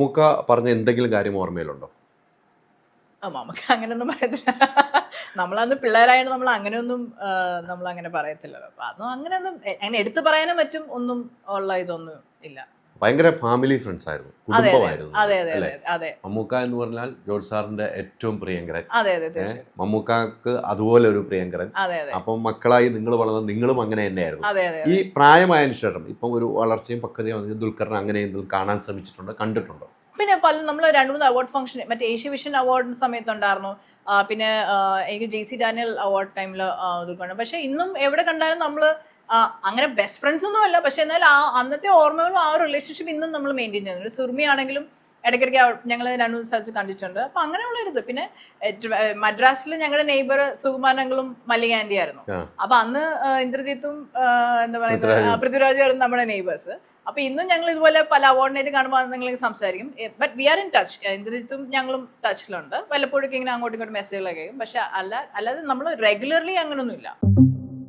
മമ്മൂക്ക പറഞ്ഞ എന്തെങ്കിലും കാര്യം ഓർമ്മയിലുണ്ടോ? നമുക്ക് അങ്ങനെയൊന്നും പറയത്തില്ല. നമ്മളന്ന് പിള്ളേരായിട്ട് നമ്മൾ അങ്ങനെയൊന്നും നമ്മൾ അങ്ങനെ പറയത്തില്ലല്ലോ. അപ്പൊ അതും അങ്ങനെയൊന്നും അങ്ങനെ എടുത്തു പറയാനും മറ്റും ഒന്നും ഉള്ള ഇതൊന്നും ഇല്ല. ഭയങ്കര ഫാമിലി ഫ്രണ്ട്സ് ആയിരുന്നു, കുടുംബമായിരുന്നു അതെ അതെ അല്ലേ? അതെ അതെ മമ്മൂക്ക എന്ന് പറഞ്ഞാൽ ജോർജ് സാറിന്റെ ഏറ്റവും പ്രിയങ്കരൻ. അതെ അതെ തീർച്ചയായും മമ്മൂക്കാക്ക് അതുപോലെ ഒരു പ്രിയങ്കരൻ. അതെ അതെ അപ്പം മക്കളായി നിങ്ങൾ വളർന്ന നിങ്ങളും അങ്ങനെ തന്നെയായിരുന്നു. അതെ അതെ ഈ പ്രായമായതിനു ശേഷം ഇപ്പം ഒരു വളർച്ചയും പക്വതയും വന്നു ദുൽഖറിനെ അങ്ങനെ എന്തെങ്കിലും കാണാൻ ശ്രമിച്ചിട്ടുണ്ടോ, കണ്ടിട്ടുണ്ടോ? പിന്നെ നമ്മൾ 2-3 അവാർഡ് ഫംഗ്ഷൻ മറ്റേ ഏഷ്യ വിഷൻ അവാർഡിന് സമയത്തുണ്ടായിരുന്നു. പിന്നെ എനിക്ക് JC ഡാനിയൽ അവാർഡ് ടൈമിൽ ഇതുകൊണ്ട്. പക്ഷെ ഇന്നും എവിടെ കണ്ടാലും നമ്മൾ അങ്ങനെ ബെസ്റ്റ് ഫ്രണ്ട്സ് ഒന്നും അല്ല. പക്ഷെ എന്നാൽ അന്നത്തെ ഓർമ്മകളും ആ ഒരു റിലേഷൻഷിപ്പ് ഇന്നും നമ്മൾ മെയിൻറ്റെയിൻ ചെയ്യുന്നുണ്ട്. സുർമി ആണെങ്കിലും ഇടയ്ക്കിടയ്ക്ക് ഞങ്ങൾ 2-3 സ്ഥലത്ത് കണ്ടിട്ടുണ്ട്. അപ്പം അങ്ങനെയുള്ളൊരിത്. പിന്നെ മദ്രാസിൽ ഞങ്ങളുടെ നെയ്ബർ സുകുമാരങ്ങളും മല്ലിക ആൻറ്റി ആയിരുന്നു. അപ്പം അന്ന് ഇന്ദ്രജിത്തും എന്താ പറയുക പൃഥ്വിരാജായിരുന്നു നമ്മുടെ നെയ്ബേഴ്സ്. അപ്പൊ ഇന്നും ഞങ്ങൾ ഇതുപോലെ പല അവാർഡിനായിട്ട് കാണുമ്പോൾ നിങ്ങൾ സംസാരിക്കും. But we are in touch. ഇന്ദ്രജിത്തും ഞങ്ങളും ടച്ചിലുണ്ട്. വല്ലപ്പോഴൊക്കെ ഇങ്ങനെ അങ്ങോട്ടും ഇങ്ങോട്ടും മെസ്സേജുകളൊക്കെ. പക്ഷെ അല്ലാതെ നമ്മൾ റെഗുലർലി അങ്ങനെയൊന്നും ഇല്ല.